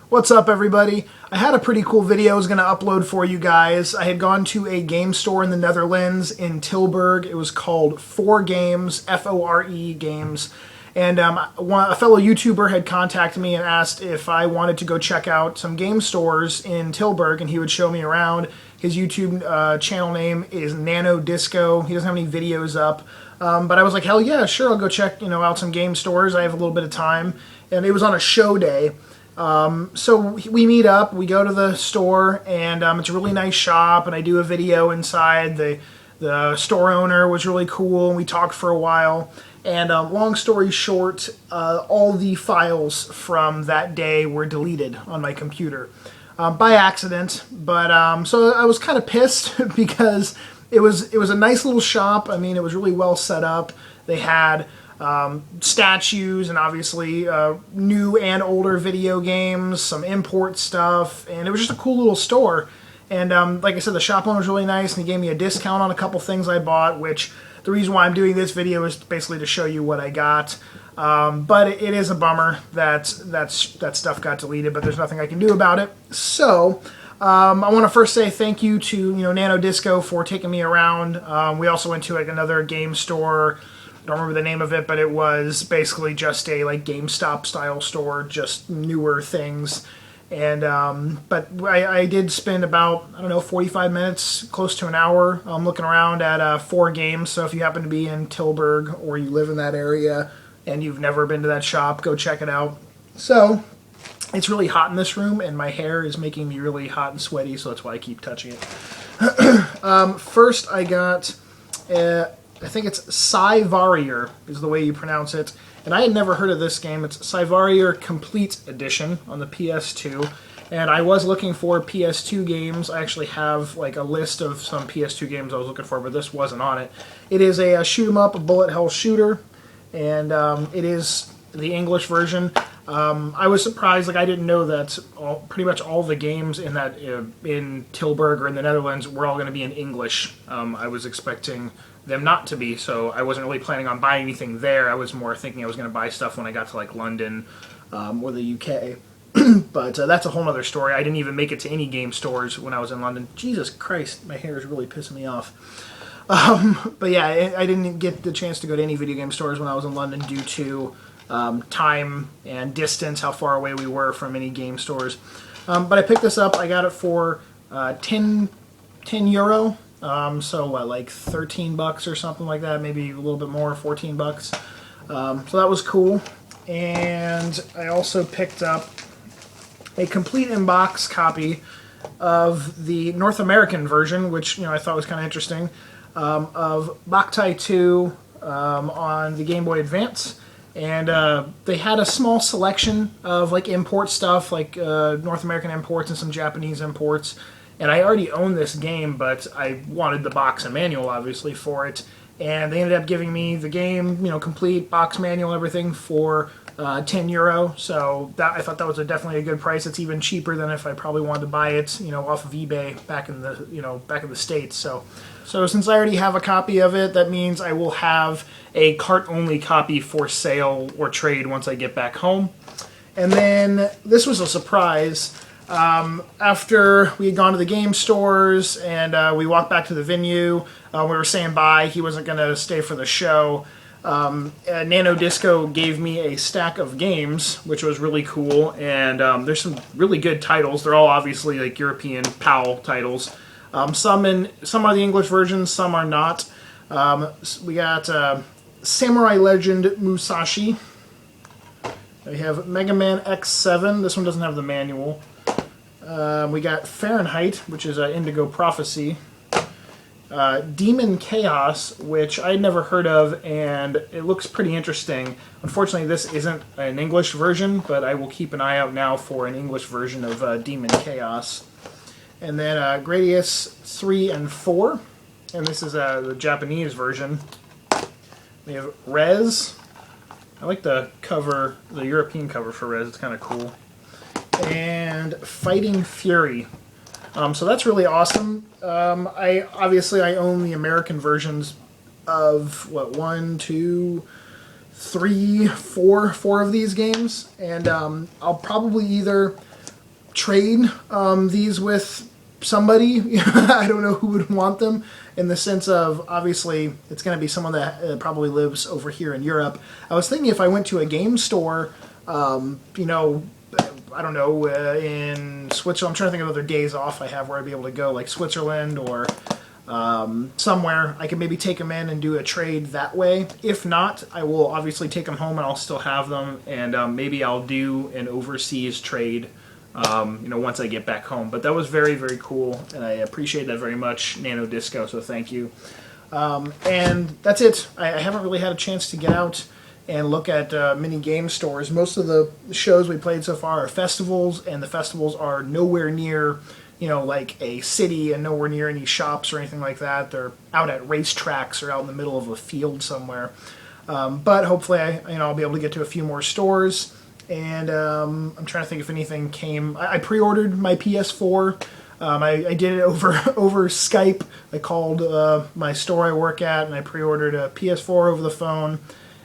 What's up, everybody? I had a pretty cool video I was going to upload for you guys. I had gone to a game store in the Netherlands in Tilburg. It was called 4Games, F-O-R-E Games. And a fellow YouTuber had contacted me and asked if I wanted to go check out some game stores in Tilburg, and he would show me around. His YouTube channel name is Nano Disco. He doesn't have any videos up. But I was like, hell yeah, sure, I'll go check out some game stores. I have a little bit of time. And it was on a show day. So we meet up, we go to the store, and it's a really nice shop, and I do a video inside. The store owner was really cool, and we talked for a while. And long story short, all the files from that day were deleted on my computer by accident. But so I was kind of pissed because it was a nice little shop. I mean, it was really well set up. They had statues and obviously new and older video games, some import stuff, and it was just a cool little store. And like I said, the shop owner was really nice, and he gave me a discount on a couple things I bought, which the reason why I'm doing this video is basically to show you what I got. But it is a bummer that stuff got deleted, but there's nothing I can do about it. So I want to first say thank you to Nano Disco for taking me around. We also went to like another game store. I don't remember the name of it, but it was basically just a like GameStop style store, just newer things. And but I did spend about 45 minutes, close to an hour, looking around at 4Games. So if you happen to be in Tilburg or you live in that area and you've never been to that shop, go check it out. So it's really hot in this room, and my hair is making me really hot and sweaty, so that's why I keep touching it. First, I got I think it's Cyvarier is the way you pronounce it. And I had never heard of this game. It's Cyvarier Complete Edition on the PS2. And I was looking for PS2 games. I actually have like a list of some PS2 games I was looking for, but this wasn't on it. It is a shoot 'em up, a bullet hell shooter. And it is the English version. I was surprised, like I didn't know that pretty much all the games in that in Tilburg or in the Netherlands were all going to be in English. I was expecting them not to be, so I wasn't really planning on buying anything there. I was more thinking I was going to buy stuff when I got to like London or the UK. But that's a whole other story. I didn't even make it to any game stores when I was in London. Jesus Christ, my hair is really pissing me off. But yeah, I didn't get the chance to go to any video game stores when I was in London due to time and distance, how far away we were from any game stores. But I picked this up. I got it for 10 euro. So what, like 13 bucks or something like that, maybe a little bit more, 14 bucks. So that was cool. And I also picked up a complete in-box copy of the North American version, which I thought was kind of interesting, of Boktai 2 on the Game Boy Advance. And they had a small selection of like import stuff, like North American imports and some Japanese imports. And I already own this game, but I wanted the box and manual, obviously, for it. And they ended up giving me the game, complete box, manual, everything for 10 euro. So I thought that was definitely a good price. It's even cheaper than if I probably wanted to buy it, off of eBay back in the States. So since I already have a copy of it, that means I will have a cart-only copy for sale or trade once I get back home. And then this was a surprise. After we had gone to the game stores and we walked back to the venue, we were saying bye. He wasn't going to stay for the show. Nano Disco gave me a stack of games, which was really cool. And there's some really good titles. They're all obviously like European PAL titles. Some are the English versions, some are not. We got Samurai Legend Musashi. We have Mega Man X7. This one doesn't have the manual. We got Fahrenheit, which is Indigo Prophecy. Demon Chaos, which I'd never heard of, and it looks pretty interesting. Unfortunately, this isn't an English version, but I will keep an eye out now for an English version of Demon Chaos. And then Gradius 3 and 4, and this is the Japanese version. We have Rez. I like the cover, the European cover for Rez. It's kind of cool. And Fighting Fury. So that's really awesome. I own the American versions of one, two, three, four of these games, and I'll probably either trade these with somebody. I don't know who would want them, in the sense of, obviously it's going to be someone that probably lives over here in Europe. I was thinking if I went to a game store, you know, I don't know, in Switzerland. I'm trying to think of other days off I have where I'd be able to go, like Switzerland or somewhere. I could maybe take them in and do a trade that way. If not, I will obviously take them home and I'll still have them, and maybe I'll do an overseas trade, you know, once I get back home. But that was very, very cool, and I appreciate that very much, Nano Disco, so thank you. And that's it. I haven't really had a chance to get out and look at mini game stores. Most of the shows we played so far are festivals, and the festivals are nowhere near, you know, like a city, and nowhere near any shops or anything like that. They're out at racetracks or out in the middle of a field somewhere. But hopefully, I'll be able to get to a few more stores. And I'm trying to think if anything came. I pre-ordered my PS4. I did it over Skype. I called my store I work at, and I pre-ordered a PS4 over the phone,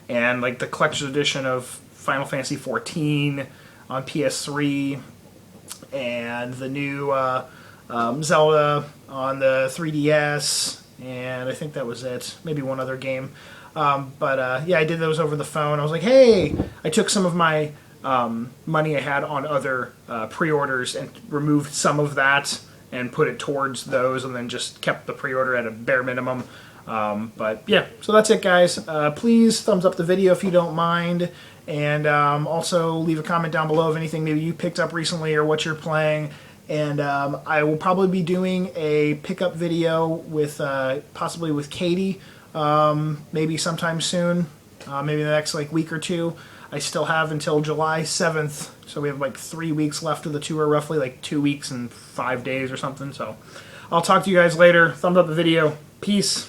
and like the collector's edition of Final Fantasy XIV on PS3, and the new Zelda on the 3DS, and I think that was it. Maybe one other game. But yeah, I did those over the phone. I was like, hey, I took some of my money I had on other pre-orders and removed some of that and put it towards those, and then just kept the pre-order at a bare minimum. But yeah, so that's it, guys. Please thumbs up the video if you don't mind, and also leave a comment down below of anything maybe you picked up recently or what you're playing. And I will probably be doing a pickup video with possibly with Katie, maybe sometime soon, maybe the next like week or two. I still have until July 7th, so we have like 3 weeks left of the tour, roughly like 2 weeks and 5 days or something. So I'll talk to you guys later. Thumbs up the video. Peace.